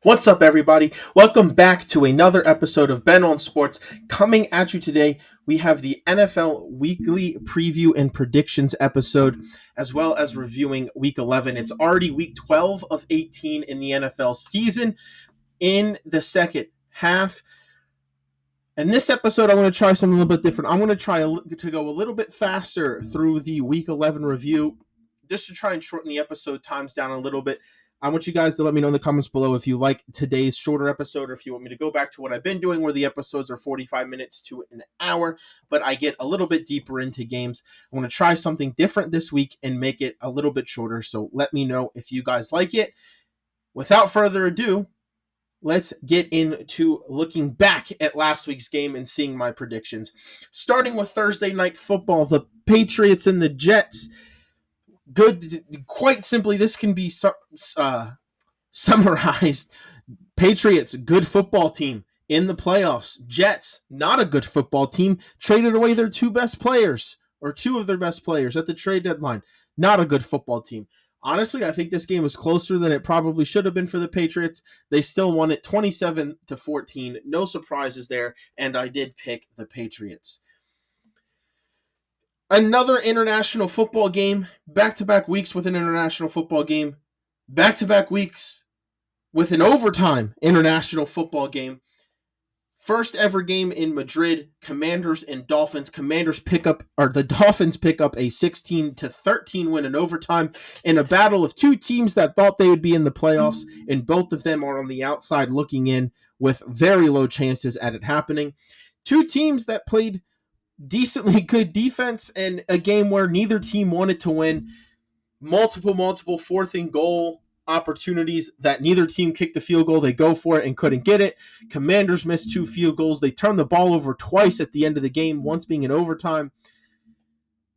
What's up, everybody? Welcome back to another episode of Ben on Sports. Coming at you today, we have the NFL Weekly Preview and Predictions episode, as well as reviewing Week 11. It's already Week 12 of 18 in the NFL season in the second half. And this episode, I'm going to try something a little bit different. I'm going to try to go a little bit faster through the Week 11 review, just to try and shorten the episode times down a little bit. I want you guys to let me know in the comments below if you like today's shorter episode or if you want me to go back to what I've been doing where the episodes are 45 minutes to an hour, but I get a little bit deeper into games. I want to try something different this week and make it a little bit shorter, so let me know if you guys like it. Without further ado, let's get into looking back at last week's game and seeing my predictions. Starting with Thursday Night Football, the Patriots and the Jets. Quite simply, this can be summarized. Patriots, good football team in the playoffs. Jets, not a good football team, traded away their two best players, or two of their best players at the trade deadline. Not a good football team. Honestly, I think this game was closer than it probably should have been for the Patriots. They still won it 27-14. No surprises there, and I did pick the Patriots. Another international football game, back-to-back weeks with an international football game, back-to-back weeks with an overtime international football game. First ever game in Madrid, Commanders and Dolphins. The Dolphins pick up a 16-13 win in overtime in a battle of two teams that thought they would be in the playoffs, and both of them are on the outside looking in with very low chances at it happening. Two teams that played decently good defense and a game where neither team wanted to win. Multiple fourth and goal opportunities that neither team kicked the field goal. They go for it and couldn't get it. Commanders missed two field goals. They turned the ball over twice at the end of the game, once being in overtime.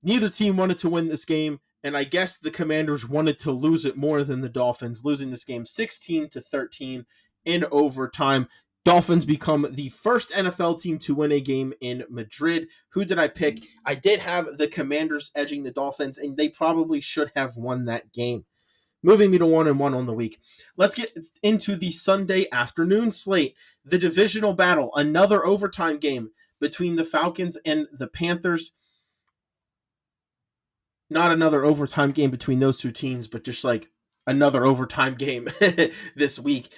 Neither team wanted to win this game, and I guess the Commanders wanted to lose it more than the Dolphins, losing this game 16-13 in overtime. Dolphins become the first NFL team to win a game in Madrid. Who did I pick? I did have the Commanders edging the Dolphins, and they probably should have won that game. Moving me to 1-1 on the week. Let's get into the Sunday afternoon slate. The divisional battle, another overtime game between the Falcons and the Panthers. Not another overtime game between those two teams, but just like another overtime game this week.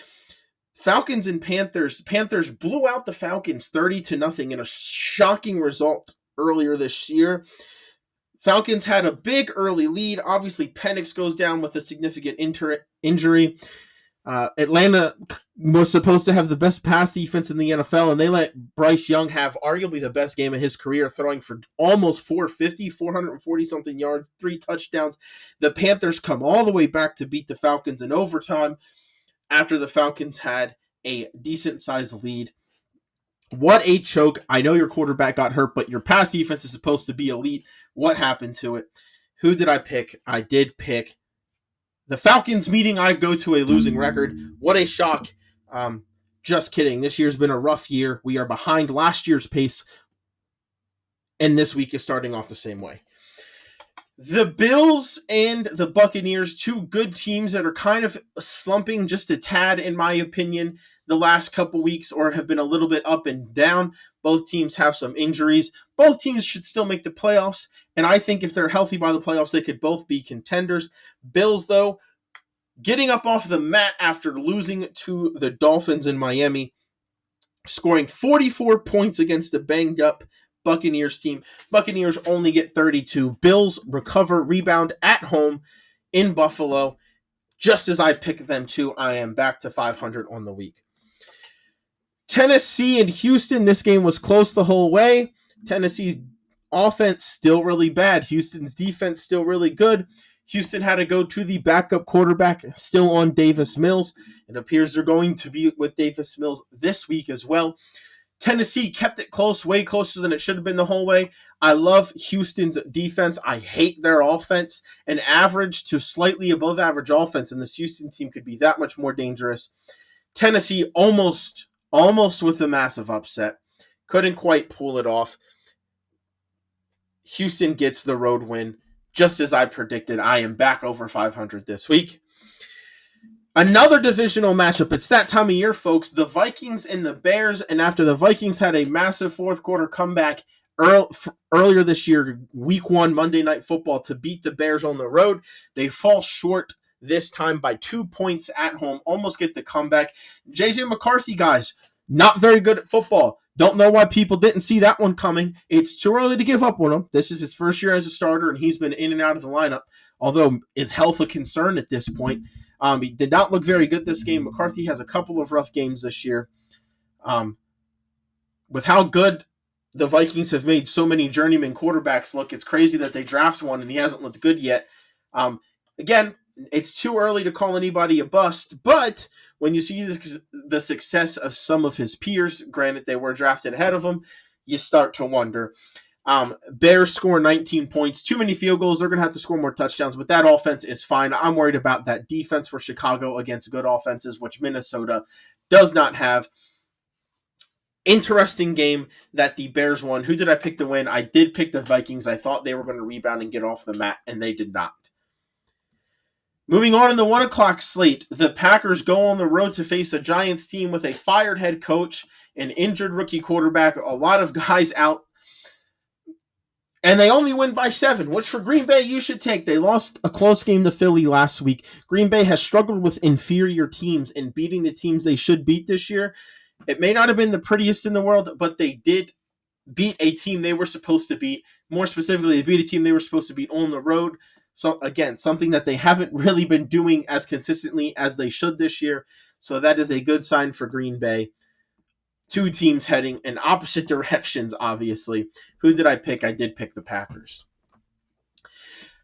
Falcons and Panthers. Panthers blew out the Falcons 30-0 in a shocking result earlier this year. Falcons had a big early lead. Obviously, Penix goes down with a significant injury. Atlanta was supposed to have the best pass defense in the NFL, and they let Bryce Young have arguably the best game of his career, throwing for almost 440-something yards, 3 touchdowns. The Panthers come all the way back to beat the Falcons in overtime after the Falcons had a decent-sized lead. What a choke. I know your quarterback got hurt, but your pass defense is supposed to be elite. What happened to it? Who did I pick? I did pick the Falcons, meaning I go to a losing record. What a shock. Just kidding. This year's been a rough year. We are behind last year's pace, and this week is starting off the same way. The Bills and the Buccaneers, two good teams that are kind of slumping just a tad, in my opinion, the last couple weeks, or have been a little bit up and down. Both teams have some injuries. Both teams should still make the playoffs, and I think if they're healthy by the playoffs, they could both be contenders. Bills, though, getting up off the mat after losing to the Dolphins in Miami, scoring 44 points against the banged-up Buccaneers team. Buccaneers only get 32. Bills recover, rebound at home in Buffalo. Just as I picked them to, I am back to 500 on the week. Tennessee and Houston, this game was close the whole way. Tennessee's offense still really bad. Houston's defense still really good. Houston had to go to the backup quarterback, still on Davis Mills. It appears they're going to be with Davis Mills this week as well. Tennessee kept it close, way closer than it should have been the whole way. I love Houston's defense. I hate their offense. An average to slightly above average offense, and this Houston team could be that much more dangerous. Tennessee almost with a massive upset. Couldn't quite pull it off. Houston gets the road win. Just as I predicted, I am back over 500 this week. Another divisional matchup. It's that time of year, folks. The Vikings and the Bears. And after the Vikings had a massive fourth quarter comeback earlier this year, week 1, Monday Night Football, to beat the Bears on the road, they fall short this time by 2 points at home. Almost get the comeback. JJ McCarthy, guys, not very good at football. Don't know why people didn't see that one coming. It's too early to give up on him. This is his first year as a starter, and he's been in and out of the lineup. Although, is health a concern at this point? He did not look very good this game. McCarthy has a couple of rough games this year. With how good the Vikings have made so many journeyman quarterbacks look, it's crazy that they draft one and he hasn't looked good yet. Again, it's too early to call anybody a bust, but when you see the success of some of his peers, granted they were drafted ahead of him, you start to wonder. Bears score 19 points. Too many field goals. They're going to have to score more touchdowns, but that offense is fine. I'm worried about that defense for Chicago against good offenses, which Minnesota does not have. Interesting game that the Bears won. Who did I pick to win? I did pick the Vikings. I thought they were going to rebound and get off the mat, and they did not. Moving on in the 1 o'clock slate, the Packers go on the road to face a Giants team with a fired head coach, an injured rookie quarterback, a lot of guys out. And they only win by 7, which for Green Bay you should take. They lost a close game to Philly last week. Green Bay has struggled with inferior teams and beating the teams they should beat this year. It may not have been the prettiest in the world, but they did beat a team they were supposed to beat. More specifically, they beat a team they were supposed to beat on the road. So again, something that they haven't really been doing as consistently as they should this year. So that is a good sign for Green Bay. 2 teams heading in opposite directions, obviously. Who did I pick? I did pick the Packers.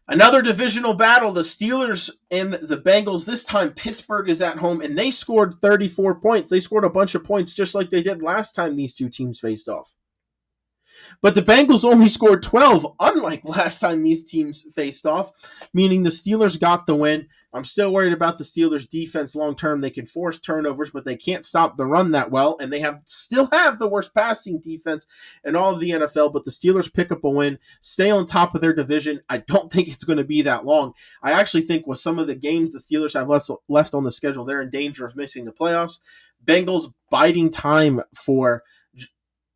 Another divisional battle, the Steelers and the Bengals. This time, Pittsburgh is at home, and they scored 34 points. They scored a bunch of points just like they did last time these 2 teams faced off. But the Bengals only scored 12, unlike last time these teams faced off, meaning the Steelers got the win. I'm still worried about the Steelers' defense long term. They can force turnovers, but they can't stop the run that well, and they still have the worst passing defense in all of the NFL, but the Steelers pick up a win, stay on top of their division. I don't think it's going to be that long. I actually think with some of the games the Steelers have left on the schedule, they're in danger of missing the playoffs. Bengals biding time for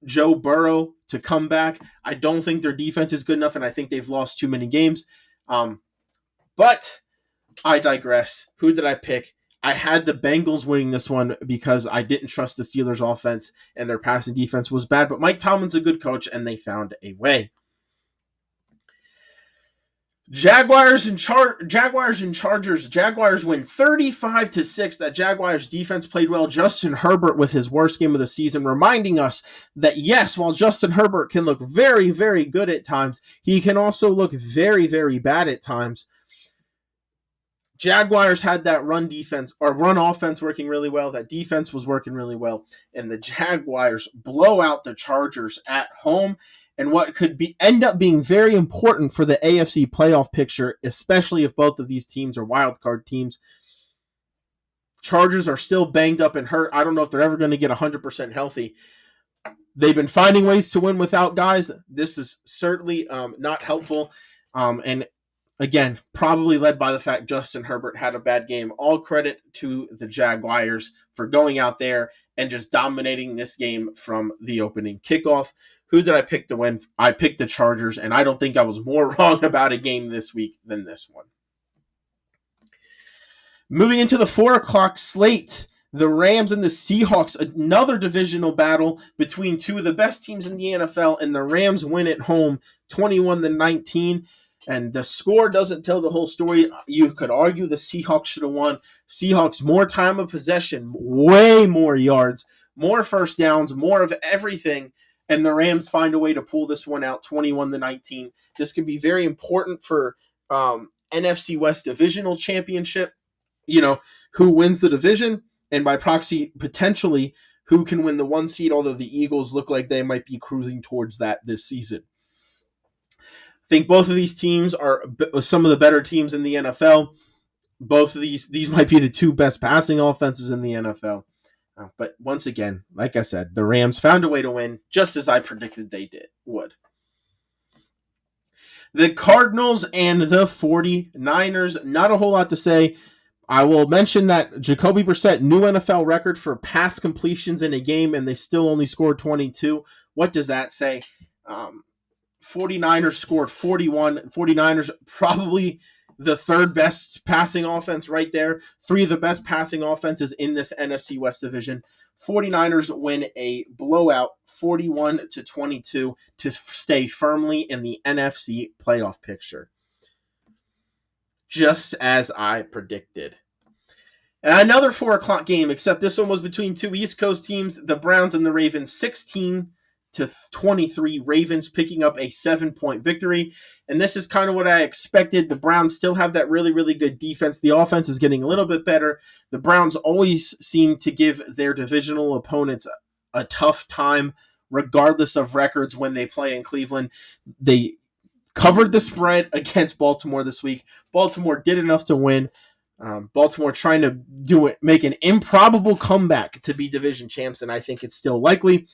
Joe Burrow to come back. I don't think their defense is good enough, and I think they've lost too many games. But I digress. Who did I pick? I had the Bengals winning this one because I didn't trust the Steelers' offense, and their passing defense was bad. But Mike Tomlin's a good coach, and they found a way. Jaguars and Chargers. Jaguars win 35-6. That Jaguars defense played well. Justin Herbert with his worst game of the season, reminding us that yes, while Justin Herbert can look very, very good at times, he can also look very, very bad at times. Jaguars had that run offense working really well. That defense was working really well. And the Jaguars blow out the Chargers at home. And what could end up being very important for the AFC playoff picture, especially if both of these teams are wildcard teams. Chargers are still banged up and hurt. I don't know if they're ever going to get 100% healthy. They've been finding ways to win without guys. This is certainly not helpful. And again, probably led by the fact Justin Herbert had a bad game. All credit to the Jaguars for going out there and just dominating this game from the opening kickoff. Who did I pick to win? I picked the Chargers, and I don't think I was more wrong about a game this week than this one. Moving into the 4 o'clock slate, the Rams and the Seahawks, another divisional battle between 2 of the best teams in the NFL, and the Rams win at home 21-19. And the score doesn't tell the whole story. You could argue the Seahawks should have won. Seahawks, more time of possession, way more yards, more first downs, more of everything. And the Rams find a way to pull this one out 21-19. This could be very important for NFC West Divisional Championship. You know, who wins the division, and by proxy, potentially, who can win the 1 seed, although the Eagles look like they might be cruising towards that this season. I think both of these teams are some of the better teams in the NFL. Both of these might be the 2 best passing offenses in the NFL. But once again, like I said, the Rams found a way to win, just as I predicted they would. The Cardinals and the 49ers, not a whole lot to say. I will mention that Jacoby Brissett, new NFL record for pass completions in a game, and they still only scored 22. What does that say? 49ers scored 41. 49ers probably the third best passing offense right there. Three of the best passing offenses in this NFC West division. 49ers win a blowout 41-22 to stay firmly in the NFC playoff picture. Just as I predicted. And another 4 o'clock game, except this one was between two East Coast teams, the Browns and the Ravens, 16-23. Ravens picking up a 7-point victory. And this is kind of what I expected. The Browns still have that really, really good defense. The offense is getting a little bit better. The Browns always seem to give their divisional opponents a tough time, regardless of records when they play in Cleveland. They covered the spread against Baltimore this week. Baltimore did enough to win. Baltimore trying to make an improbable comeback to be division champs, and I think it's still likely.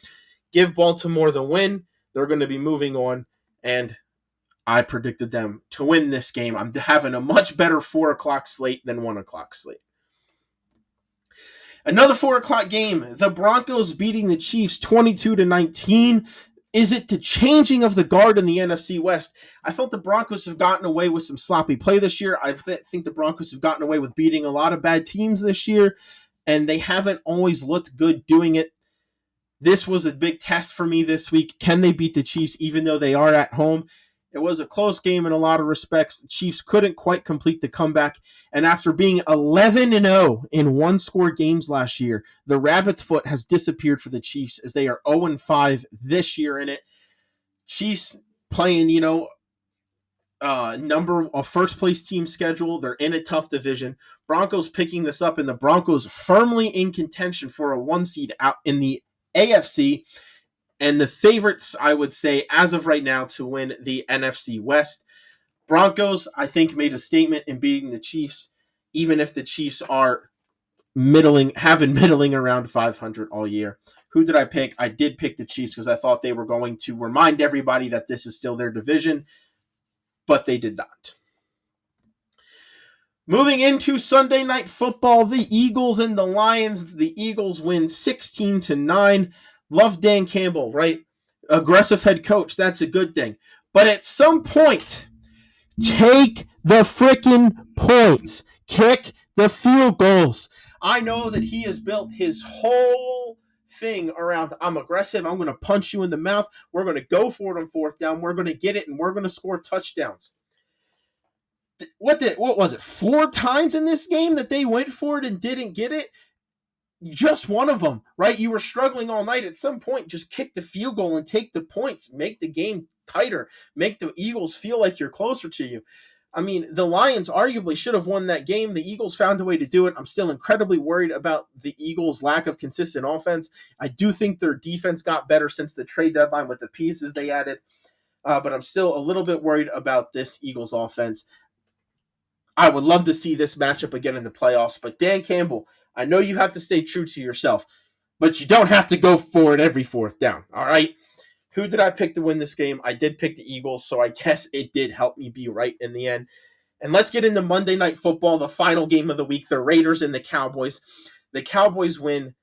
Give Baltimore the win. They're going to be moving on, and I predicted them to win this game. I'm having a much better 4 o'clock slate than 1 o'clock slate. Another 4 o'clock game. The Broncos beating the Chiefs 22-19. Is it the changing of the guard in the NFC West? I felt the Broncos have gotten away with some sloppy play this year. I think the Broncos have gotten away with beating a lot of bad teams this year, and they haven't always looked good doing it. This was a big test for me this week. Can they beat the Chiefs even though they are at home? It was a close game in a lot of respects. The Chiefs couldn't quite complete the comeback. And after being 11-0 in one-score games last year, the rabbit's foot has disappeared for the Chiefs as they are 0-5 this year in it. Chiefs playing, a first-place team schedule. They're in a tough division. Broncos picking this up, and the Broncos firmly in contention for a 1 seed out in the AFC. And the favorites, I would say, as of right now, to win the NFC West. Broncos, I think, made a statement in beating the Chiefs, even if the Chiefs are middling around 500 all year. Who did I pick? I did pick the Chiefs because I thought they were going to remind everybody that this is still their division, but they did not. Moving into Sunday Night Football, the Eagles and the Lions. The Eagles win 16-9. Love Dan Campbell, right? Aggressive head coach. That's a good thing. But at some point, take the freaking points. Kick the field goals. I know that he has built his whole thing around, I'm aggressive. I'm going to punch you in the mouth. We're going to go for it on 4th down. We're going to get it, and we're going to score touchdowns. What was it? 4 times in this game that they went for it and didn't get it? Just one of them, right? You were struggling all night. At some point, just kick the field goal and take the points. Make the game tighter. Make the Eagles feel like you're closer to you. I mean, the Lions arguably should have won that game. The Eagles found a way to do it. I'm still incredibly worried about the Eagles' lack of consistent offense. I do think their defense got better since the trade deadline with the pieces they added, but I'm still a little bit worried about this Eagles offense. I would love to see this matchup again in the playoffs, but Dan Campbell, I know you have to stay true to yourself, but you don't have to go for it every 4th down, all right? Who did I pick to win this game? I did pick the Eagles, so I guess it did help me be right in the end. And let's get into Monday Night Football, the final game of the week, the Raiders and the Cowboys. The Cowboys win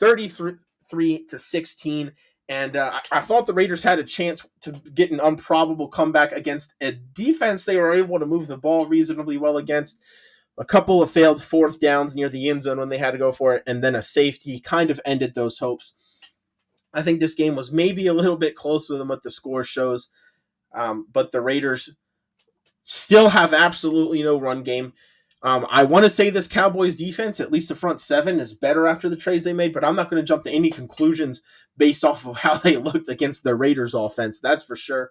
33-16, and I thought the Raiders had a chance to get an improbable comeback against a defense they were able to move the ball reasonably well against. A couple of failed 4th downs near the end zone when they had to go for it, and then a safety kind of ended those hopes. I think this game was maybe a little bit closer than what the score shows, but the Raiders still have absolutely no run game. I want to say this Cowboys defense, at least the front 7, is better after the trades they made, but I'm not going to jump to any conclusions based off of how they looked against the Raiders offense. That's for sure.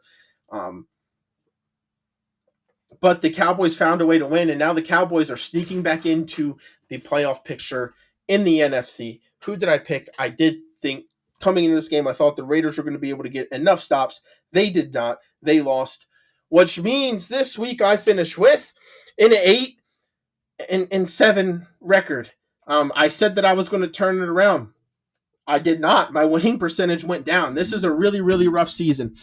But the Cowboys found a way to win, and now the Cowboys are sneaking back into the playoff picture in the NFC. Who did I pick? I did think coming into this game, I thought the Raiders were going to be able to get enough stops. They did not. They lost, which means this week I finish with an 8-7 record. I said that I was going to turn it around. I did not. My winning percentage went down. This is a really, really rough season.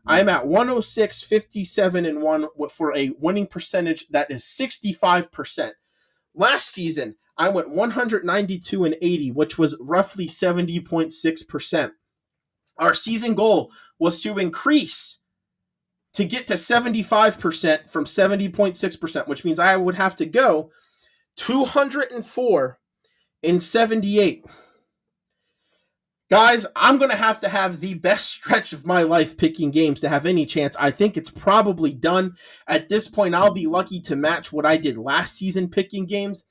I am at 106, 57-1 for a winning percentage that is 65%. Last season, I went 192 and 80, which was roughly 70.6%. Our season goal was to increase to get to 75% from 70.6%, which means I would have to go 204 and 78. Guys, I'm going to have the best stretch of my life picking games to have any chance. I think it's probably done. At this point, I'll be lucky to match what I did last season picking games.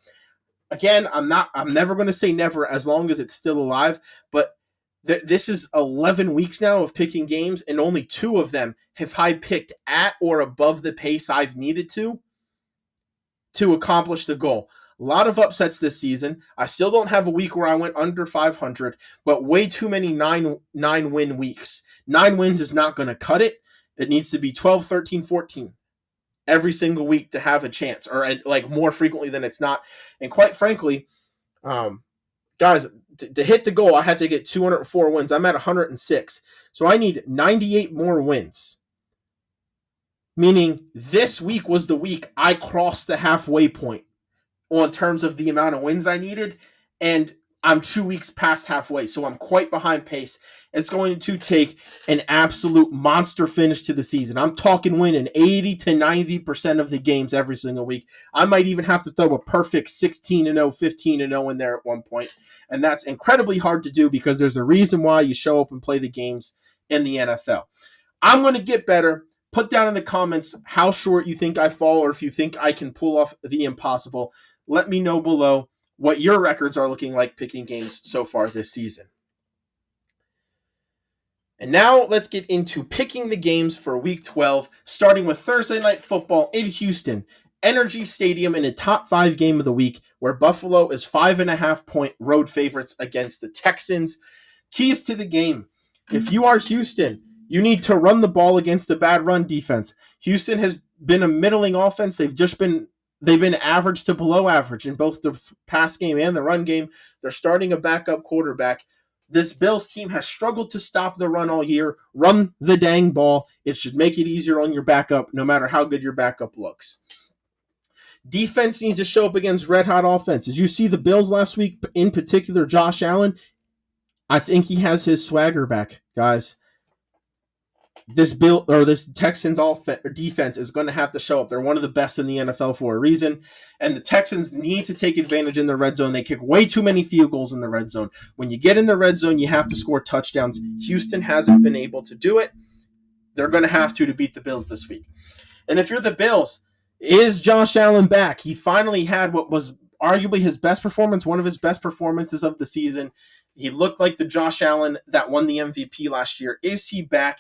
Again, I'm never going to say never as long as it's still alive, but this is 11 weeks now of picking games, and only 2 of them have I picked at or above the pace I've needed to accomplish the goal. A lot of upsets this season. I still don't have a week where I went under 500, but way too many 9-win weeks. 9 wins is not going to cut it. It needs to be 12, 13, 14 every single week to have a chance, or like more frequently than it's not. And quite frankly, guys, to hit the goal, I have to get 204 wins. I'm at 106. So I need 98 more wins. Meaning this week was the week I crossed the halfway point on terms of the amount of wins I needed, and I'm 2 weeks past halfway, so I'm quite behind pace. It's going to take an absolute monster finish to the season. I'm talking winning 80 to 90% of the games every single week. I might even have to throw a perfect 16-0, 15-0 in there at one point, and that's incredibly hard to do because there's a reason why you show up and play the games in the NFL. I'm going to get better. Put down in the comments how short you think I fall, or if you think I can pull off the impossible. Let me know below what your records are looking like picking games so far this season. And now let's get into picking the games for Week 12, starting with Thursday Night Football in Houston, Energy Stadium, in a top 5 game of the week, where Buffalo is 5.5-point road favorites against the Texans. Keys to the game. If you are Houston, you need to run the ball against a bad run defense. Houston has been a middling offense. They've been average to below average in both the pass game and the run game. They're starting a backup quarterback. This Bills team has struggled to stop the run all year. Run the dang ball. It should make it easier on your backup, no matter how good your backup looks. Defense needs to show up against red-hot offense. Did you see the Bills last week, in particular Josh Allen? I think he has his swagger back, guys. This Texans defense is going to have to show up. They're one of the best in the NFL for a reason, and the Texans need to take advantage in the red zone. They kick way too many field goals in the red zone. When you get in the red zone, you have to score touchdowns. Houston hasn't been able to do it. They're going to have to beat the Bills this week. And if you're the Bills, is Josh Allen back? He finally had what was arguably his best performance, one of his best performances of the season. He looked like the Josh Allen that won the MVP last year. Is he back?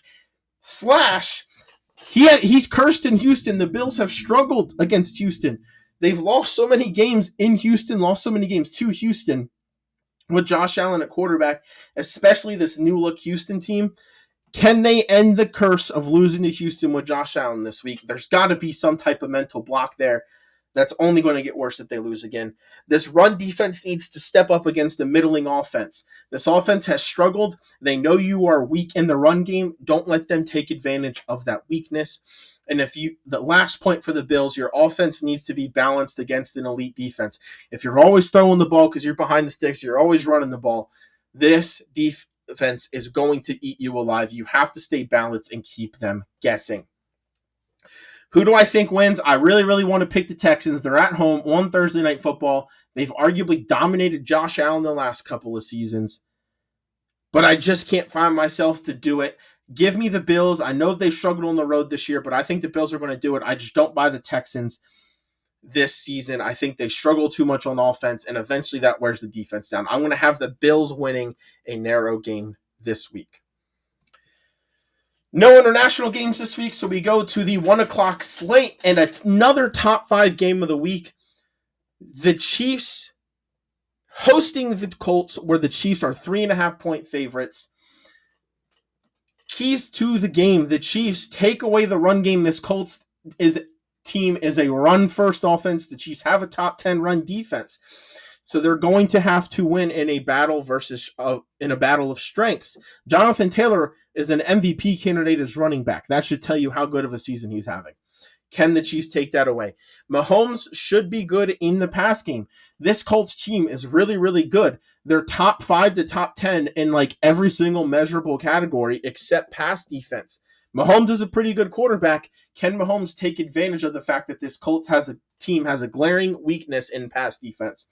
He's cursed in Houston. The Bills have struggled against Houston. They've lost so many games in Houston, lost so many games to Houston with Josh Allen at quarterback, especially this new-look Houston team. Can they end the curse of losing to Houston with Josh Allen this week? There's got to be some type of mental block there. That's only going to get worse if they lose again. This run defense needs to step up against the middling offense. This offense has struggled. They know you are weak in the run game. Don't let them take advantage of that weakness. And the last point for the Bills, your offense needs to be balanced against an elite defense. If you're always throwing the ball because you're behind the sticks, you're always running the ball, this defense is going to eat you alive. You have to stay balanced and keep them guessing. Who do I think wins? I really, really want to pick the Texans. They're at home on Thursday Night Football. They've arguably dominated Josh Allen the last couple of seasons, but I just can't find myself to do it. Give me the Bills. I know they've struggled on the road this year, but I think the Bills are going to do it. I just don't buy the Texans this season. I think they struggle too much on offense, and eventually that wears the defense down. I'm going to have the Bills winning a narrow game this week. No international games this week, so we go to the 1 o'clock slate and another top 5 game of the week. The Chiefs hosting the Colts, where the Chiefs are 3.5-point favorites. Keys to the game: the Chiefs take away the run game. This Colts team is a run-first offense. The Chiefs have a top 10 run defense. So they're going to have to win in a battle of strengths. Jonathan Taylor is an MVP candidate as running back. That should tell you how good of a season he's having. Can the Chiefs take that away? Mahomes should be good in the pass game. This Colts team is really, really good. They're top 5 to top 10 in like every single measurable category except pass defense. Mahomes is a pretty good quarterback. Can Mahomes take advantage of the fact that this Colts team has a glaring weakness in pass defense?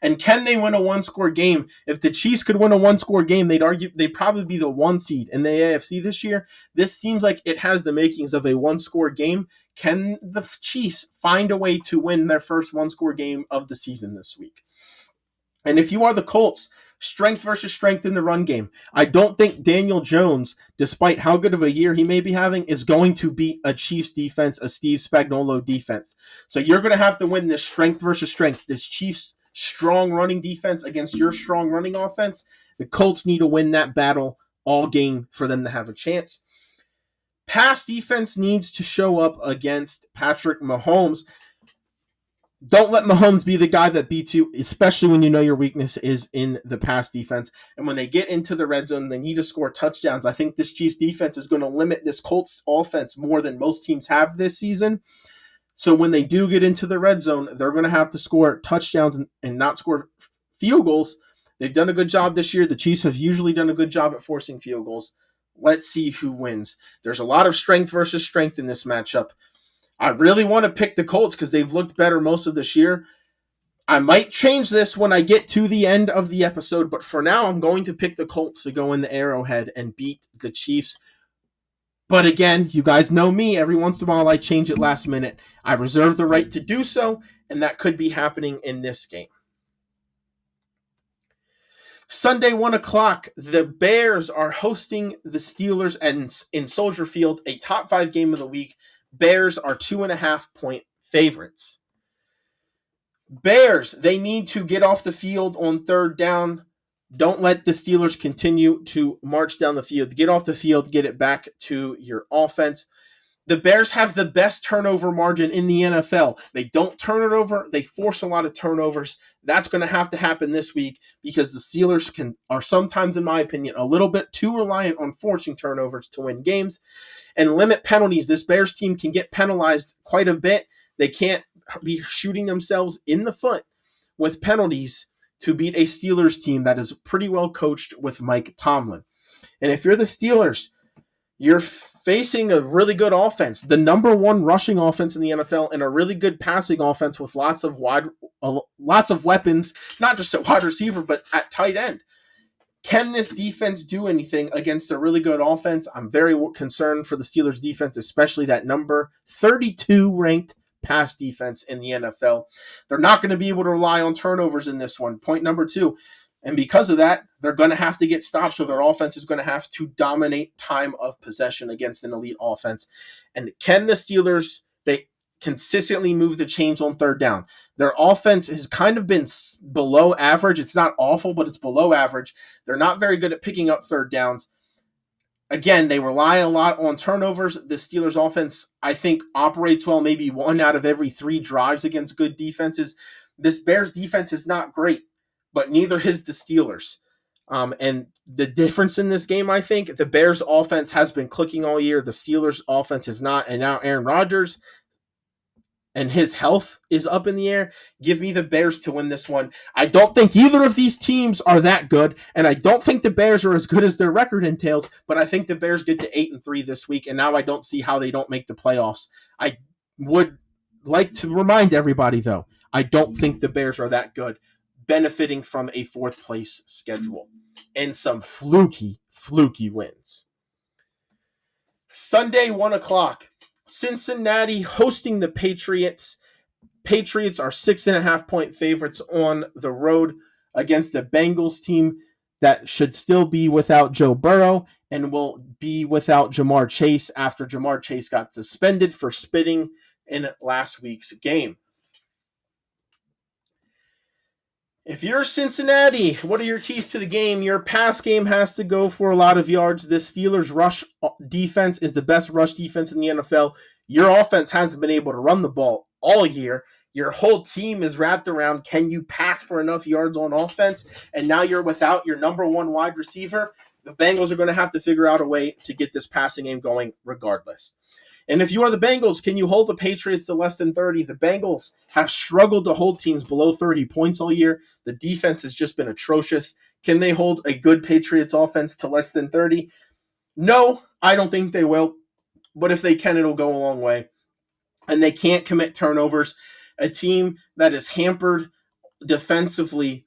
And can they win a one-score game? If the Chiefs could win a one-score game, they'd probably be the 1 seed in the AFC this year. This seems like it has the makings of a one-score game. Can the Chiefs find a way to win their first one-score game of the season this week? And if you are the Colts, strength versus strength in the run game. I don't think Daniel Jones, despite how good of a year he may be having, is going to beat a Chiefs defense, a Steve Spagnuolo defense. So you're going to have to win this strength versus strength, this Chiefs strong running defense against your strong running offense. The Colts need to win that battle all game for them to have a chance. Pass defense needs to show up against Patrick Mahomes. Don't let Mahomes be the guy that beats you, especially when you know your weakness is in the pass defense. And when they get into the red zone, they need to score touchdowns. I think this Chiefs defense is going to limit this Colts offense more than most teams have this season. So when they do get into the red zone, they're going to have to score touchdowns and not score field goals. They've done a good job this year. The Chiefs have usually done a good job at forcing field goals. Let's see who wins. There's a lot of strength versus strength in this matchup. I really want to pick the Colts because they've looked better most of this year. I might change this when I get to the end of the episode, but for now, I'm going to pick the Colts to go in the Arrowhead and beat the Chiefs. But again, you guys know me. Every once in a while, I change it last minute. I reserve the right to do so, and that could be happening in this game. Sunday, 1 o'clock, the Bears are hosting the Steelers in Soldier Field, a top 5 game of the week. Bears are 2.5-point favorites. Bears, they need to get off the field on third down. Don't let the Steelers continue to march down the field. Get off the field, get it back to your offense. The Bears have the best turnover margin in the NFL. They don't turn it over. They force a lot of turnovers. That's going to have to happen this week because the Steelers are sometimes, in my opinion, a little bit too reliant on forcing turnovers to win games and limit penalties. This Bears team can get penalized quite a bit. They can't be shooting themselves in the foot with penalties to beat a Steelers team that is pretty well coached with Mike Tomlin. And if you're the Steelers, you're facing a really good offense, the number 1 rushing offense in the NFL, and a really good passing offense with lots of weapons, not just at wide receiver, but at tight end. Can this defense do anything against a really good offense? I'm very concerned for the Steelers defense, especially that number 32 ranked pass defense in the NFL. They're not going to be able to rely on turnovers in this one. Point number 2. And because of that, they're going to have to get stops, so their offense is going to have to dominate time of possession against an elite offense. And can the Steelers, they consistently move the chains on third down? Their offense has kind of been below average. It's not awful, but it's below average. They're not very good at picking up third downs. Again, they rely a lot on turnovers. The Steelers offense, I think, operates well maybe 1 out of every 3 drives against good defenses. This Bears defense is not great, but neither is the Steelers. And the difference in this game, I think, the Bears offense has been clicking all year. The Steelers offense is not. And now Aaron Rodgers and his health is up in the air. Give me the Bears to win this one. I don't think either of these teams are that good, and I don't think the Bears are as good as their record entails, but I think the Bears get to 8-3 this week, and now I don't see how they don't make the playoffs. I would like to remind everybody, though, I don't think the Bears are that good, benefiting from a 4th place schedule and some fluky wins. Sunday, 1 o'clock. Cincinnati hosting the Patriots. Patriots are 6.5-point favorites on the road against the Bengals team that should still be without Joe Burrow and will be without Ja'Marr Chase after Ja'Marr Chase got suspended for spitting in last week's game. If you're Cincinnati, what are your keys to the game? Your pass game has to go for a lot of yards. This Steelers rush defense is the best rush defense in the NFL. Your offense hasn't been able to run the ball all year. Your whole team is wrapped around, can you pass for enough yards on offense? And now you're without your number 1 wide receiver. The Bengals are going to have to figure out a way to get this passing game going regardless. And if you are the Bengals, can you hold the Patriots to less than 30? The Bengals have struggled to hold teams below 30 points all year. The defense has just been atrocious. Can they hold a good Patriots offense to less than 30? No, I don't think they will. But if they can, it'll go a long way. And they can't commit turnovers. A team that is hampered defensively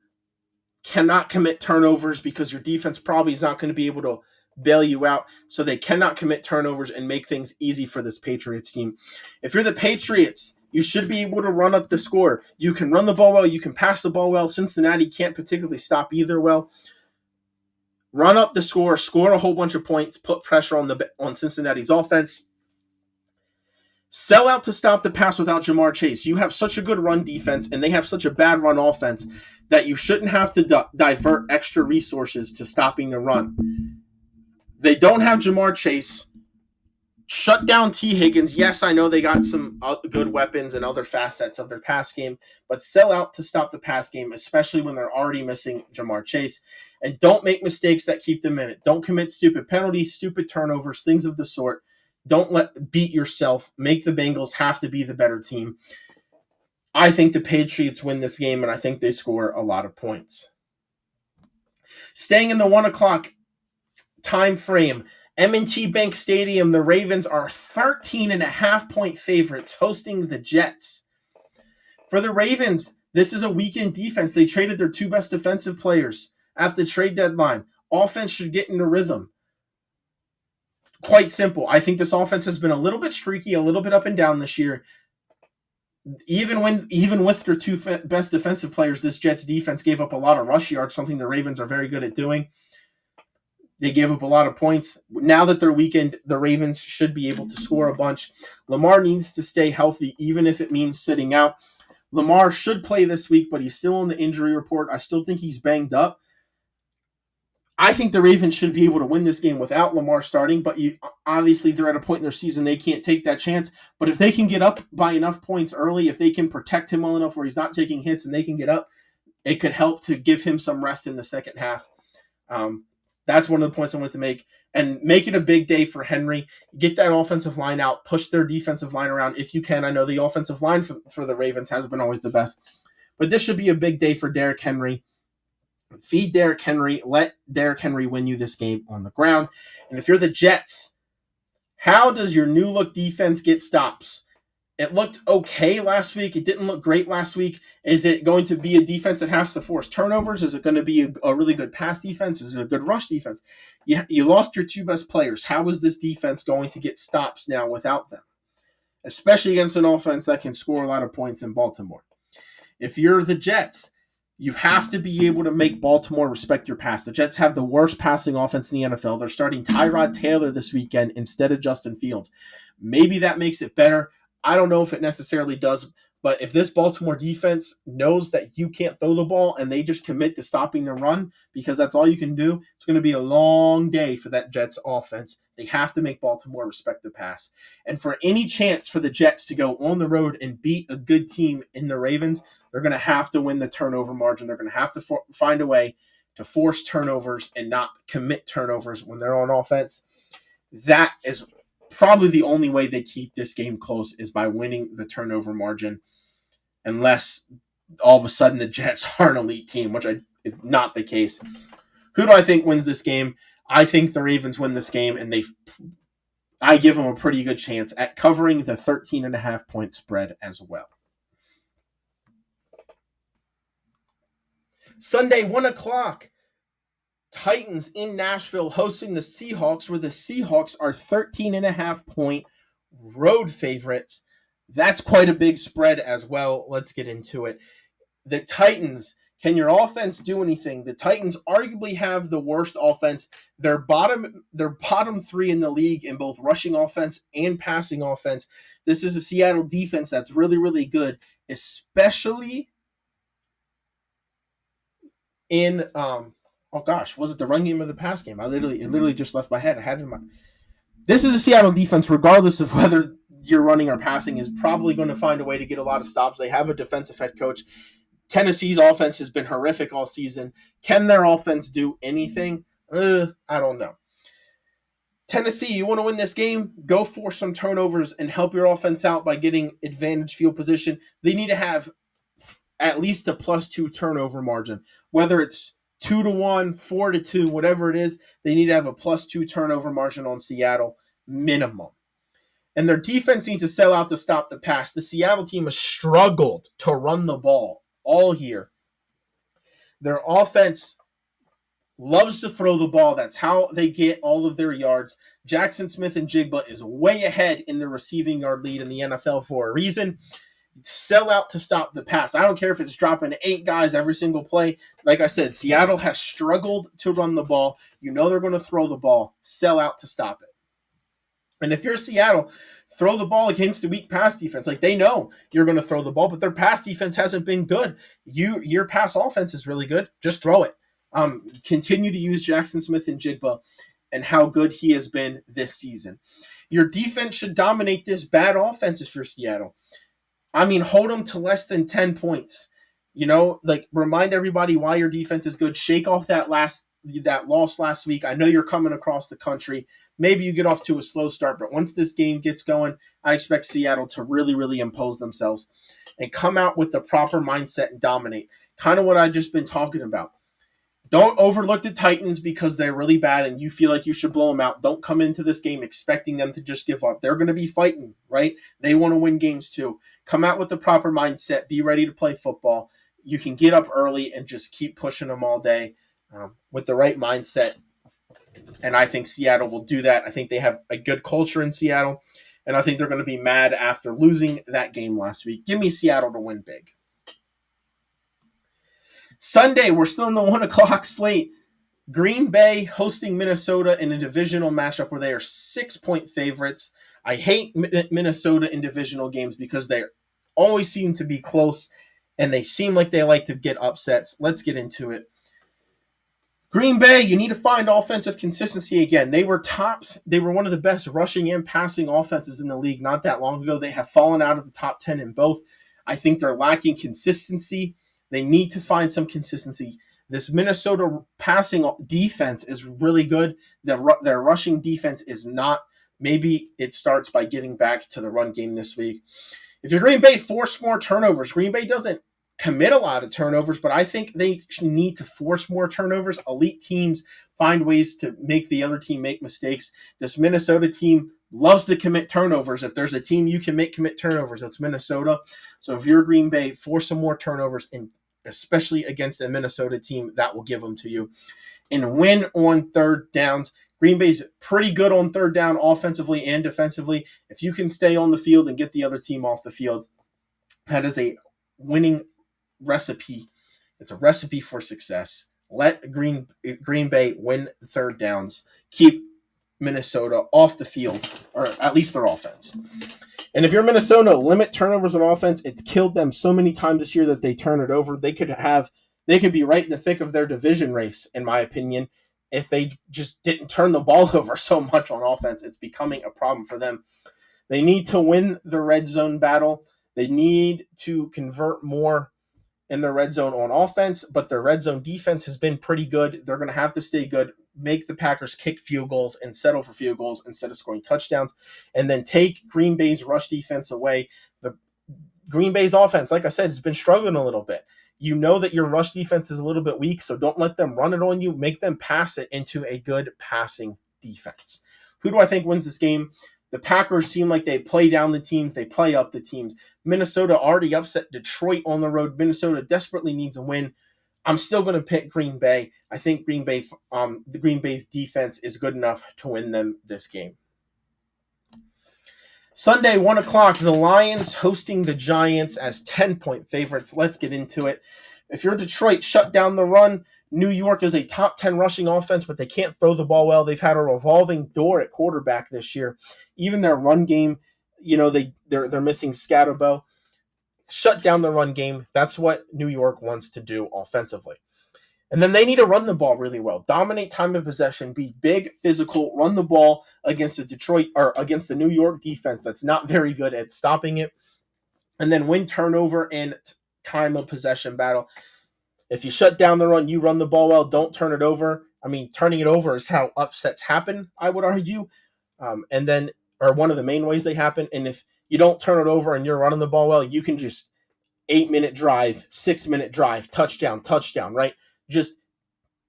cannot commit turnovers because your defense probably is not going to be able to bail you out. So they cannot commit turnovers and make things easy for this Patriots team. If you're the Patriots, you should be able to run up the score. You can run the ball well. You can pass the ball well. Cincinnati can't particularly stop either well. Run up the score, score a whole bunch of points, put pressure on Cincinnati's offense. Sell out to stop the pass without Ja'Marr Chase. You have such a good run defense, and they have such a bad run offense that you shouldn't have to divert extra resources to stopping the run. They don't have Ja'Marr Chase. Shut down T. Higgins. Yes, I know they got some good weapons and other facets of their pass game, but sell out to stop the pass game, especially when they're already missing Ja'Marr Chase. And don't make mistakes that keep them in it. Don't commit stupid penalties, stupid turnovers, things of the sort. Don't beat yourself. Make the Bengals have to be the better team. I think the Patriots win this game, and I think they score a lot of points. Staying in the 1 o'clock time frame, M&T Bank Stadium, the Ravens are 13.5-point favorites hosting the Jets. For the Ravens, this is a weakened defense. They traded their two best defensive players at the trade deadline. Offense should get into rhythm. Quite simple. I think this offense has been a little bit streaky, a little bit up and down this year. Even with their two best defensive players, this Jets defense gave up a lot of rush yards, something the Ravens are very good at doing. They gave up a lot of points. Now that they're weakened, the Ravens should be able to score a bunch. Lamar needs to stay healthy, even if it means sitting out. Lamar should play this week, but he's still on the injury report. I still think he's banged up. I think the Ravens should be able to win this game without Lamar starting, but obviously they're at a point in their season they can't take that chance. But if they can get up by enough points early, if they can protect him well enough where he's not taking hits and they can get up, it could help to give him some rest in the second half. That's one of the points I wanted to make. And make it a big day for Henry. Get that offensive line out. Push their defensive line around if you can. I know the offensive line for the Ravens hasn't been always the best. But this should be a big day for Derrick Henry. Feed Derrick Henry. Let Derrick Henry win you this game on the ground. And if you're the Jets, how does your new look defense get stops? It looked okay last week. It didn't look great last week. Is it going to be a defense that has to force turnovers? Is it going to be a really good pass defense? Is it a good rush defense? You lost your two best players. How is this defense going to get stops now without them? Especially against an offense that can score a lot of points in Baltimore. If you're the Jets, you have to be able to make Baltimore respect your pass. The Jets have the worst passing offense in the NFL. They're starting Tyrod Taylor this weekend instead of Justin Fields. Maybe that makes it better. I don't know if it necessarily does, but if this Baltimore defense knows that you can't throw the ball and they just commit to stopping the run because that's all you can do, it's going to be a long day for that Jets offense. They have to make Baltimore respect the pass. And for any chance for the Jets to go on the road and beat a good team in the Ravens, they're going to have to win the turnover margin. They're going to have to find a way to force turnovers and not commit turnovers when they're on offense. That is probably the only way they keep this game close is by winning the turnover margin, unless all of a sudden the Jets are an elite team, which is not the case. Who do I think wins this game? I think the Ravens win this game, and I give them a pretty good chance at covering the 13.5-point spread as well. Sunday, 1 o'clock. Titans in Nashville hosting the Seahawks, where the Seahawks are 13.5-point road favorites. That's quite a big spread as well. Let's get into it. The Titans, can your offense do anything? The Titans arguably have the worst offense. They're bottom three in the league in both rushing offense and passing offense. This is a Seattle defense that's really, really good, especially in was it the run game or the pass game? It literally just left my head. I had it in my. This is a Seattle defense, regardless of whether you're running or passing, is probably going to find a way to get a lot of stops. They have a defensive head coach. Tennessee's offense has been horrific all season. Can their offense do anything? I don't know. Tennessee, you want to win this game? Go force some turnovers and help your offense out by getting advantage field position. They need to have at least a +2 turnover margin, whether it's 2-1, 4-2, whatever it is. They need to have a +2 turnover margin on Seattle minimum. And their defense needs to sell out to stop the pass. The Seattle team has struggled to run the ball all year. Their offense loves to throw the ball. That's how they get all of their yards. Jackson Smith-Njigba is way ahead in the receiving yard lead in the NFL for a reason. Sell out to stop the pass. I don't care if it's dropping 8 guys every single play. Like I said, Seattle has struggled to run the ball. You know they're going to throw the ball. Sell out to stop it. And if you're Seattle, throw the ball against a weak pass defense. Like, they know you're going to throw the ball, but their pass defense hasn't been good. Your pass offense is really good. Just throw it. Continue to use Jackson Smith-Njigba and how good he has been this season. Your defense should dominate this bad offense for Seattle. I mean, hold them to less than 10 points. You know, like, remind everybody why your defense is good. Shake off that loss last week. I know you're coming across the country. Maybe you get off to a slow start, but once this game gets going, I expect Seattle to really, really impose themselves and come out with the proper mindset and dominate. Kind of what I've just been talking about. Don't overlook the Titans because they're really bad and you feel like you should blow them out. Don't come into this game expecting them to just give up. They're going to be fighting, right? They want to win games too. Come out with the proper mindset. Be ready to play football. You can get up early and just keep pushing them all day with the right mindset. And I think Seattle will do that. I think they have a good culture in Seattle. And I think they're going to be mad after losing that game last week. Give me Seattle to win big. Sunday, we're still in the 1 o'clock slate. Green Bay hosting Minnesota in a divisional matchup where they are 6-point favorites. I hate Minnesota in divisional games because they always seem to be close and they seem like they like to get upsets. Let's get into it. Green Bay, you need to find offensive consistency again. They were tops. They were one of the best rushing and passing offenses in the league not that long ago. They have fallen out of the top 10 in both. I think they're lacking consistency. They need to find some consistency. This Minnesota passing defense is really good. Their rushing defense is not. Maybe it starts by getting back to the run game this week. If you're Green Bay, force more turnovers. Green Bay doesn't commit a lot of turnovers, but I think they need to force more turnovers. Elite teams find ways to make the other team make mistakes. This Minnesota team loves to commit turnovers. If there's a team you can make commit turnovers, that's Minnesota. So if you're Green Bay, force some more turnovers, and especially against a Minnesota team, that will give them to you. And win on third downs. Green Bay's pretty good on third down offensively and defensively. If you can stay on the field and get the other team off the field, that is a winning recipe. It's a recipe for success. Let Green Bay win third downs. Keep Minnesota off the field, or at least their offense. And if you're Minnesota, limit turnovers on offense. It's killed them so many times this year that they turn it over. They could be right in the thick of their division race, in my opinion, if they just didn't turn the ball over so much on offense. It's becoming a problem for them. They need to win the red zone battle. They need to convert more in the red zone on offense, but their red zone defense has been pretty good. They're going to have to stay good, make the Packers kick field goals and settle for field goals instead of scoring touchdowns, and then take Green Bay's rush defense away. The Green Bay's offense, like I said, has been struggling a little bit. You know that your rush defense is a little bit weak, so don't let them run it on you. Make them pass it into a good passing defense. Who do I think wins this game? The Packers seem like they play down the teams. They play up the teams. Minnesota already upset Detroit on the road. Minnesota desperately needs a win. I'm still going to pick Green Bay. I think the Green Bay's defense is good enough to win them this game. Sunday, 1 o'clock, the Lions hosting the Giants as 10-point favorites. Let's get into it. If you're Detroit, shut down the run. New York is a top 10 rushing offense, but they can't throw the ball well. They've had a revolving door at quarterback this year. Even their run game, they're missing Scatterbo. Shut down the run game. That's what New York wants to do offensively. And then they need to run the ball really well. Dominate time of possession, be big, physical, run the ball against the New York defense that's not very good at stopping it. And then win turnover and time of possession battle. If you shut down the run, you run the ball well, don't turn it over, I mean, turning it over is how upsets happen, I would argue. And then, or one of the main ways they happen. And if you don't turn it over and you're running the ball well, you can just 8-minute drive, 6-minute drive, touchdown, right? Just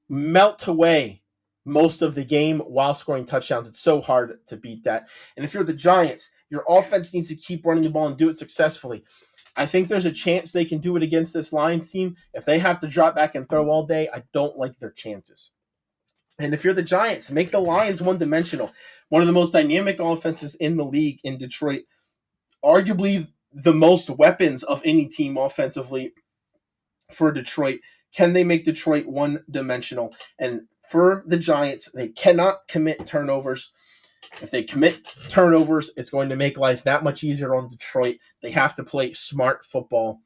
melt away most of the game while scoring touchdowns. It's so hard to beat that. And if you're the Giants, your offense needs to keep running the ball and do it successfully. I think there's a chance they can do it against this Lions team. If they have to drop back and throw all day, I don't like their chances. And if you're the Giants, make the Lions one-dimensional. One of the most dynamic offenses in the league in Detroit. Arguably the most weapons of any team offensively for Detroit. Can they make Detroit one-dimensional? And for the Giants, they cannot commit turnovers. If they commit turnovers, it's going to make life that much easier on Detroit. They have to play smart football.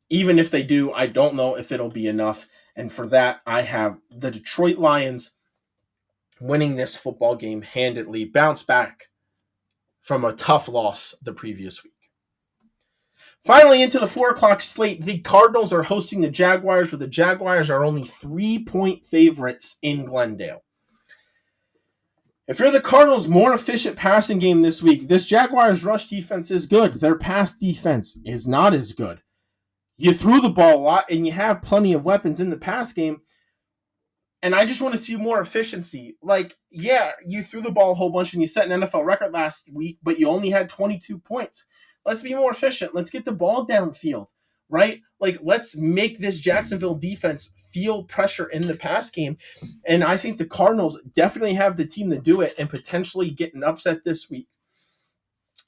Even if they do, I don't know if it'll be enough. And for that, I have the Detroit Lions winning this football game handedly, bounce back from a tough loss the previous week. Finally, into the 4 o'clock slate, the Cardinals are hosting the Jaguars, where the Jaguars are only 3-point favorites in Glendale. If you're the Cardinals' more efficient passing game this week, this Jaguars rush defense is good. Their pass defense is not as good. You threw the ball a lot, and you have plenty of weapons in the pass game, and I just want to see more efficiency. Like, yeah, you threw the ball a whole bunch, and you set an NFL record last week, but you only had 22 points. Let's be more efficient. Let's get the ball downfield, right? Like, let's make this Jacksonville defense feel pressure in the pass game. And I think the Cardinals definitely have the team to do it and potentially get an upset this week.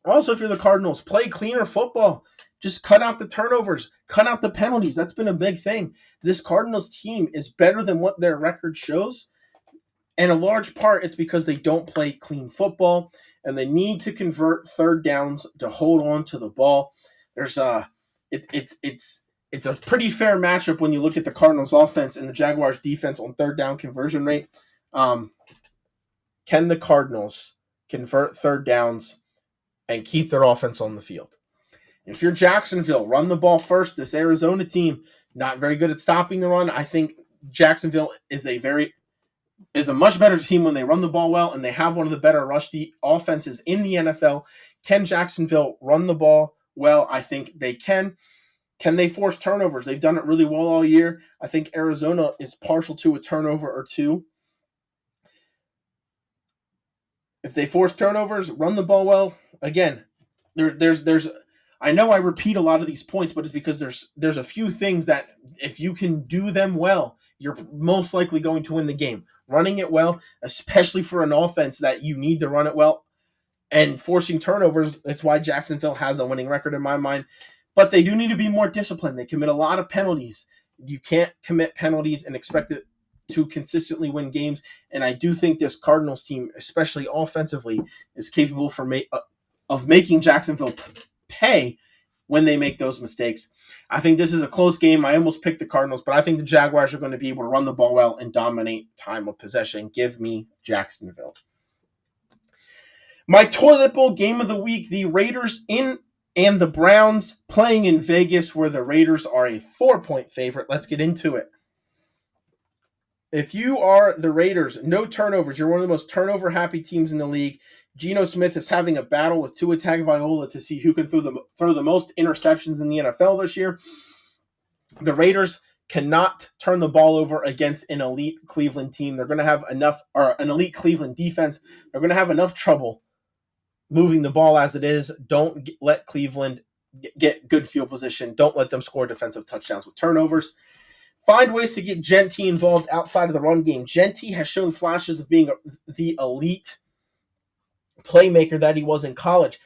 Also, if you're the Cardinals, play cleaner football. Just cut out the turnovers, cut out the penalties. That's been a big thing. This Cardinals team is better than what their record shows. And a large part, it's because they don't play clean football, and they need to convert third downs to hold on to the ball. There's it's a pretty fair matchup when you look at the Cardinals offense and the Jaguars defense on third down conversion rate. Can the Cardinals convert third downs and keep their offense on the field? If you're Jacksonville, run the ball first. This Arizona team, not very good at stopping the run. I think Jacksonville is a much better team when they run the ball well, and they have one of the better rush offenses in the NFL. Can Jacksonville run the ball well? I think they can. Can they force turnovers? They've done it really well all year. I think Arizona is partial to a turnover or two. If they force turnovers, run the ball well, again, there's I know I repeat a lot of these points, but it's because there's a few things that if you can do them well, you're most likely going to win the game. Running it well, especially for an offense that you need to run it well, and forcing turnovers, that's why Jacksonville has a winning record in my mind. But they do need to be more disciplined. They commit a lot of penalties. You can't commit penalties and expect it to consistently win games. And I do think this Cardinals team, especially offensively, is capable of making Jacksonville pay when they make those mistakes. I think this is a close game. I almost picked the Cardinals, but I think the Jaguars are going to be able to run the ball well and dominate time of possession. Give me Jacksonville. My toilet bowl game of the week, the Raiders and the Browns playing in Vegas, where the Raiders are a 4-point favorite. Let's get into it. If you are the Raiders, no turnovers. You're one of the most turnover-happy teams in the league. Geno Smith is having a battle with Tua Tagovailoa to see who can throw the most interceptions in the NFL this year. The Raiders cannot turn the ball over against an elite Cleveland team. They're going to have an elite Cleveland defense. They're going to have enough trouble moving the ball as it is. Don't let Cleveland get good field position. Don't let them score defensive touchdowns with turnovers. Find ways to get Genty involved outside of the run game. Genty has shown flashes of being the elite playmaker that he was in college.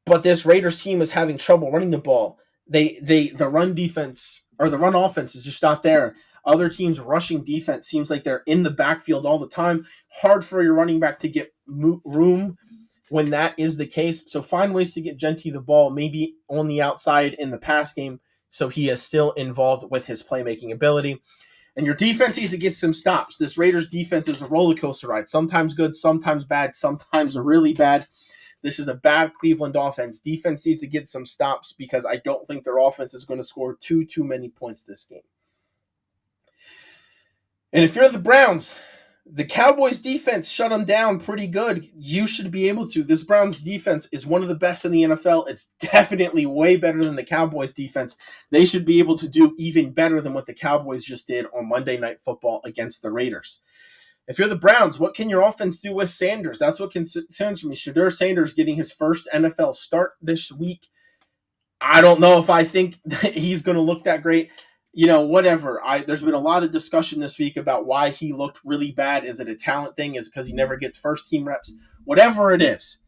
But this Raiders team is having trouble running the ball. The run defense or the run offense is just not there. Other teams' rushing defense seems like they're in the backfield all the time. Hard for your running back to get room when that is the case. So find ways to get Genty the ball, maybe on the outside in the pass game, so he is still involved with his playmaking ability. And your defense needs to get some stops. This Raiders defense is a roller coaster ride. Sometimes good, sometimes bad, sometimes really bad. This is a bad Cleveland offense. Defense needs to get some stops because I don't think their offense is going to score too many points this game. And if you're the Browns, the Cowboys defense shut them down pretty good. You should be able to. This Browns defense is one of the best in the NFL. It's definitely way better than the Cowboys defense. They should be able to do even better than what the Cowboys just did on Monday Night Football against the Raiders. If you're the Browns, what can your offense do with Sanders? That's what concerns me. Shedeur Sanders getting his first NFL start this week. I don't know if I think that he's going to look that great. Whatever. There's been a lot of discussion this week about why he looked really bad. Is it a talent thing? Is it because he never gets first team reps? Whatever it is,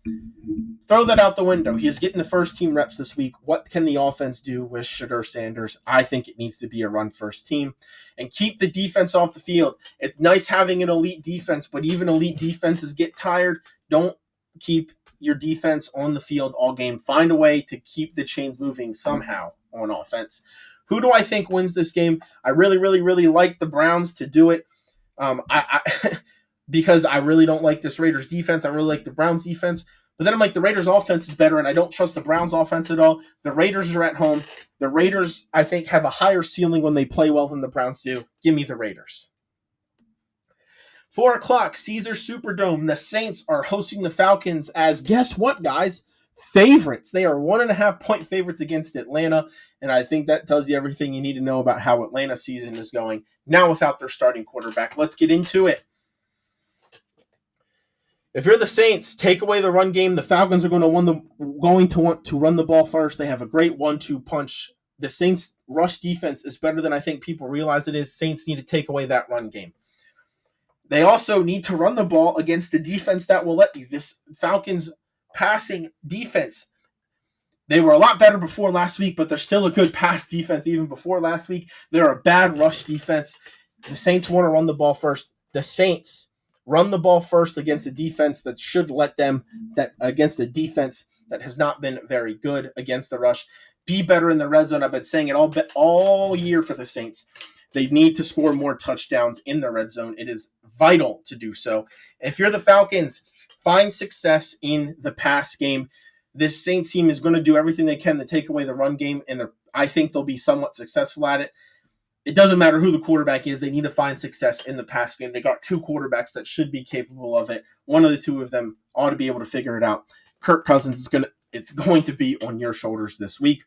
throw that out the window. He's getting the first team reps this week. What can the offense do with Shedeur Sanders? I think it needs to be a run first team and keep the defense off the field. It's nice having an elite defense, but even elite defenses get tired. Don't keep your defense on the field all game. Find a way to keep the chains moving somehow on offense. Who do I think wins this game? I really, really, really like the Browns to do it. Because I really don't like this Raiders defense. I really like the Browns defense. But then I'm like, the Raiders offense is better, and I don't trust the Browns offense at all. The Raiders are at home. The Raiders, I think, have a higher ceiling when they play well than the Browns do. Give me the Raiders. 4 o'clock, Caesar Superdome. The Saints are hosting the Falcons as, guess what, guys? Favorites. They are 1.5-point favorites against Atlanta, and I think that tells you everything you need to know about how Atlanta's season is going. Now without their starting quarterback, let's get into it. If you're the Saints, take away the run game. The Falcons are going to want to run the ball first. They have a great 1-2 punch. The Saints' rush defense is better than I think people realize it is. Saints need to take away that run game. They also need to run the ball against the defense that will let you. This Falcons passing defense, they were a lot better before last week, but they're still a good pass defense even before last week. They're a bad rush defense. The Saints want to run the ball first. The Saints run the ball first against a defense that should let them, that against a defense that has not been very good against the rush. Be better in the red zone. I've been saying it all year for the Saints. They need to score more touchdowns in the red zone. It is vital to do so. If you're the Falcons, find success in the pass game. This Saints team is going to do everything they can to take away the run game, and I think they'll be somewhat successful at it. It doesn't matter who the quarterback is. They need to find success in the pass game. They got two quarterbacks that should be capable of it. One of the two of them ought to be able to figure it out. Kirk Cousins it's going to be on your shoulders this week.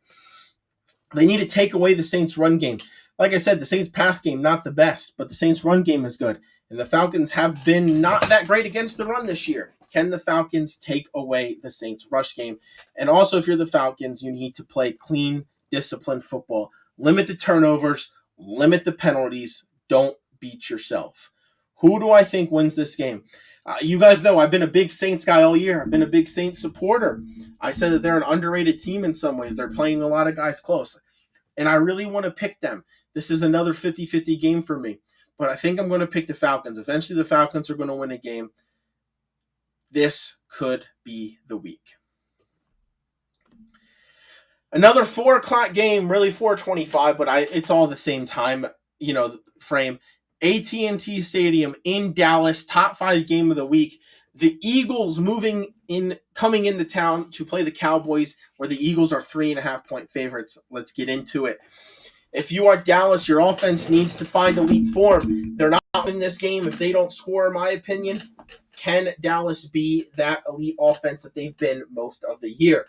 They need to take away the Saints' run game. Like I said, the Saints' pass game, not the best, but the Saints' run game is good. And the Falcons have been not that great against the run this year. Can the Falcons take away the Saints' rush game? And also, if you're the Falcons, you need to play clean, disciplined football. Limit the turnovers. Limit the penalties. Don't beat yourself. Who do I think wins this game? You guys know I've been a big Saints guy all year. I've been a big Saints supporter. I said that they're an underrated team in some ways. They're playing a lot of guys close. And I really want to pick them. This is another 50-50 game for me. But I think I'm going to pick the Falcons. Eventually, the Falcons are going to win a game. This could be the week. Another 4 o'clock game, really 4:25, but it's all the same time, frame. AT&T Stadium in Dallas, top 5 game of the week. The Eagles coming into town to play the Cowboys, where the Eagles are 3.5-point favorites. Let's get into it. If you are Dallas, your offense needs to find elite form. They're not in this game if they don't score, in my opinion. Can Dallas be that elite offense that they've been most of the year?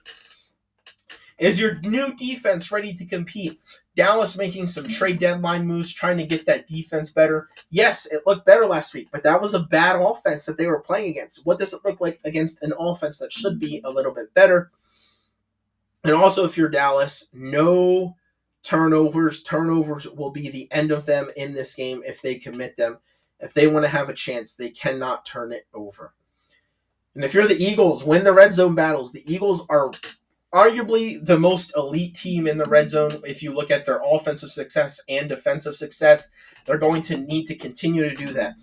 Is your new defense ready to compete? Dallas making some trade deadline moves, trying to get that defense better. Yes, it looked better last week, but that was a bad offense that they were playing against. What does it look like against an offense that should be a little bit better? And also, if you're Dallas, no turnovers. Turnovers will be the end of them in this game if they commit them. If they want to have a chance, they cannot turn it over. And if you're the Eagles, win the red zone battles. The Eagles are arguably the most elite team in the red zone. If you look at their offensive success and defensive success, they're going to need to continue to do that.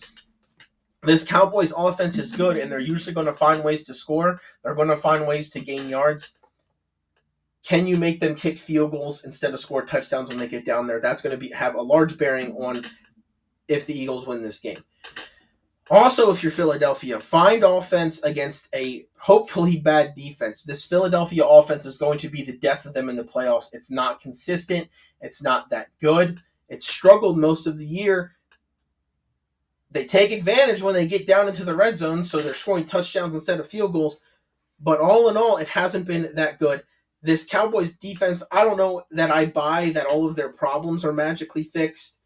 This Cowboys offense is good, and they're usually going to find ways to score. They're going to find ways to gain yards. Can you make them kick field goals instead of score touchdowns when they get down there? That's going to have a large bearing on if the Eagles win this game. Also, if you're Philadelphia, find offense against a hopefully bad defense. This Philadelphia offense is going to be the death of them in the playoffs. It's not consistent. It's not that good. It's struggled most of the year. They take advantage when they get down into the red zone, so they're scoring touchdowns instead of field goals. But all in all, it hasn't been that good. This Cowboys defense, I don't know that I buy that all of their problems are magically fixed.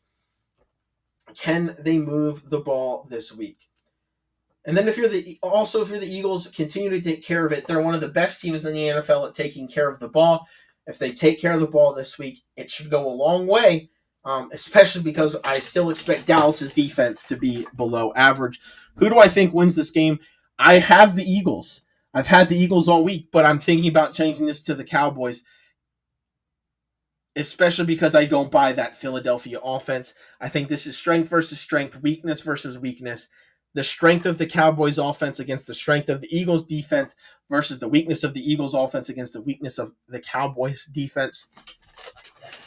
Can they move the ball this week? And then if you're the Eagles, continue to take care of it. They're one of the best teams in the NFL at taking care of the ball. If they take care of the ball this week, it should go a long way, especially because I still expect Dallas's defense to be below average. Who do I think wins this game? I have the Eagles. I've had the Eagles all week, but I'm thinking about changing this to the Cowboys, especially because I don't buy that Philadelphia offense. I think this is strength versus strength, weakness versus weakness. The strength of the Cowboys offense against the strength of the Eagles defense versus the weakness of the Eagles offense against the weakness of the Cowboys defense.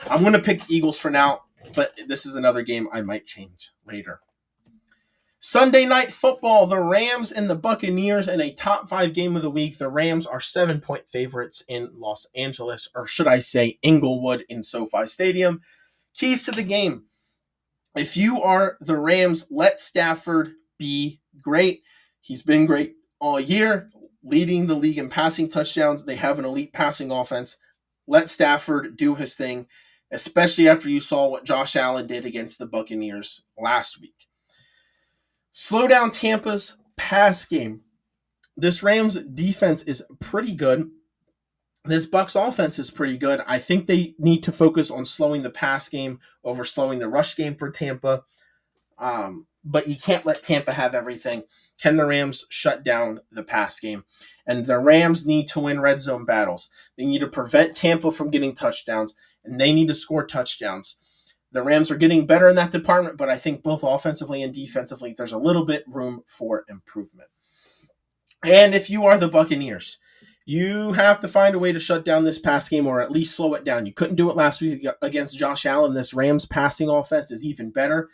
I'm going to pick the Eagles for now, but this is another game I might change later. Sunday Night Football, the Rams and the Buccaneers in a top 5 game of the week. The Rams are 7-point favorites in Los Angeles, or should I say Inglewood in SoFi Stadium. Keys to the game. If you are the Rams, let Stafford be great. He's been great all year, leading the league in passing touchdowns. They have an elite passing offense. Let Stafford do his thing, especially after you saw what Josh Allen did against the Buccaneers last week. Slow down Tampa's pass game. This Rams defense is pretty good. This Bucs offense is pretty good. I think they need to focus on slowing the pass game over slowing the rush game for Tampa. But you can't let Tampa have everything. Can the Rams shut down the pass game? And the Rams need to win red zone battles. They need to prevent Tampa from getting touchdowns, and they need to score touchdowns. The Rams are getting better in that department, but I think both offensively and defensively, there's a little bit room for improvement. And if you are the Buccaneers, you have to find a way to shut down this pass game or at least slow it down. You couldn't do it last week against Josh Allen. This Rams passing offense is even better.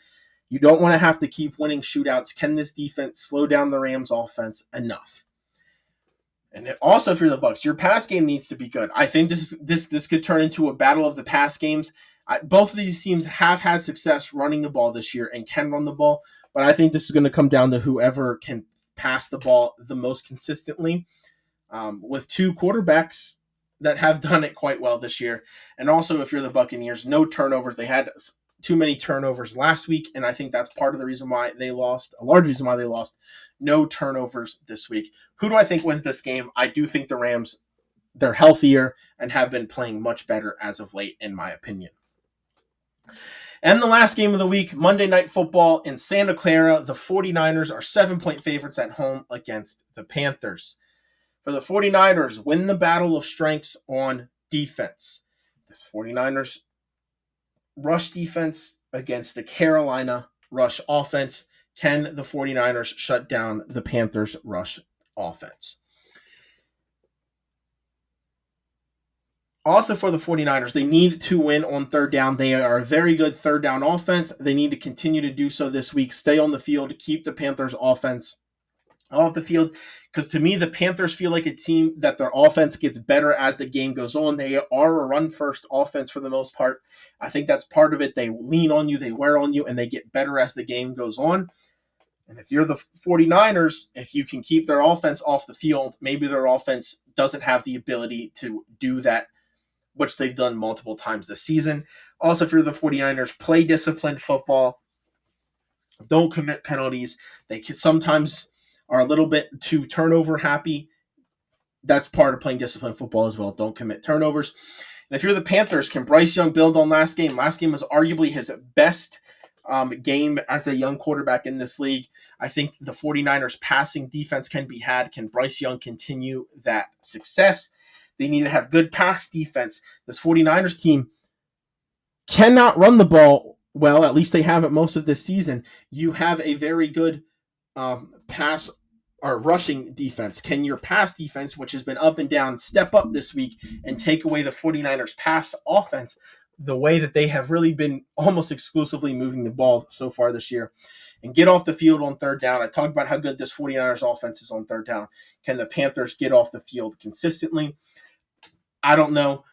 You don't want to have to keep winning shootouts. Can this defense slow down the Rams offense enough? And also, if you're the Bucs, your pass game needs to be good. I think this could turn into a battle of the pass games. Both of these teams have had success running the ball this year and can run the ball, but I think this is going to come down to whoever can pass the ball the most consistently, with two quarterbacks that have done it quite well this year. And also, if you're the Buccaneers, no turnovers. They had too many turnovers last week, and I think that's part of the reason why they lost, a large reason why they lost. No turnovers this week. Who do I think wins this game? I do think the Rams, they're healthier and have been playing much better as of late, in my opinion. And the last game of the week, Monday Night Football in Santa Clara. The 49ers are 7-point favorites at home against the Panthers. For the 49ers, win the battle of strengths on defense. This 49ers rush defense against the Carolina rush offense. Can the 49ers shut down the Panthers rush offense? Also for the 49ers, they need to win on third down. They are a very good third down offense. They need to continue to do so this week. Stay on the field, keep the Panthers offense off the field. Because to me, the Panthers feel like a team that their offense gets better as the game goes on. They are a run-first offense for the most part. I think that's part of it. They lean on you, they wear on you, and they get better as the game goes on. And if you're the 49ers, if you can keep their offense off the field, maybe their offense doesn't have the ability to do that, which they've done multiple times this season. Also, if you're the 49ers, play disciplined football. Don't commit penalties. They can sometimes are a little bit too turnover happy. That's part of playing disciplined football as well. Don't commit turnovers. And if you're the Panthers, can Bryce Young build on last game? Last game was arguably his best game as a young quarterback in this league. I think the 49ers passing defense can be had. Can Bryce Young continue that success? They need to have good pass defense. This 49ers team cannot run the ball well. At least they haven't most of this season. You have a very good pass or rushing defense. Can your pass defense, which has been up and down, step up this week and take away the 49ers pass offense the way that they have really been almost exclusively moving the ball so far this year, and get off the field on third down? I talked about how good this 49ers offense is on third down. Can the Panthers get off the field consistently? I don't know.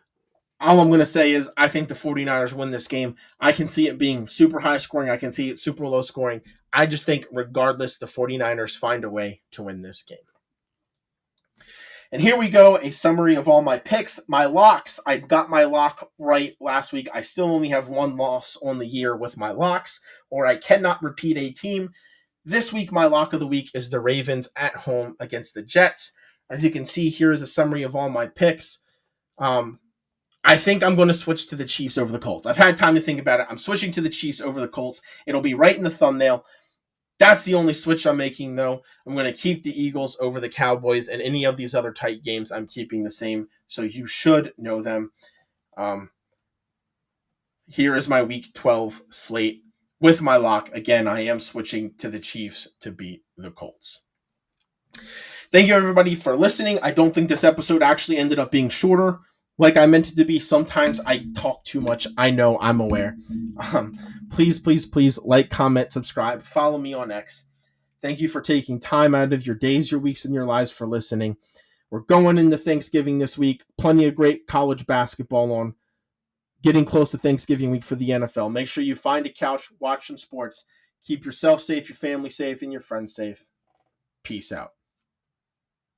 All I'm going to say is I think the 49ers win this game. I can see it being super high scoring. I can see it super low scoring. I just think regardless, the 49ers find a way to win this game. And here we go, a summary of all my picks. My locks, I got my lock right last week. I still only have one loss on the year with my locks, or I cannot repeat a team. This week, my lock of the week is the Ravens at home against the Jets. As you can see, here is a summary of all my picks. I think I'm going to switch to the Chiefs over the Colts. I've had time to think about it. I'm switching to the Chiefs over the Colts. It'll be right in the thumbnail. That's the only switch I'm making, though. I'm going to keep the Eagles over the Cowboys, and any of these other tight games I'm keeping the same, so you should know them. Here is my Week 12 slate. With my lock, again, I am switching to the Chiefs to beat the Colts. Thank you, everybody, for listening. I don't think this episode actually ended up being shorter like I meant it to be. Sometimes I talk too much. I know, I'm aware. Please, please, please like, comment, subscribe. Follow me on X. Thank you for taking time out of your days, your weeks, and your lives for listening. We're going into Thanksgiving this week. Plenty of great college basketball on. Getting close to Thanksgiving week for the NFL. Make sure you find a couch, watch some sports. Keep yourself safe, your family safe, and your friends safe. Peace out.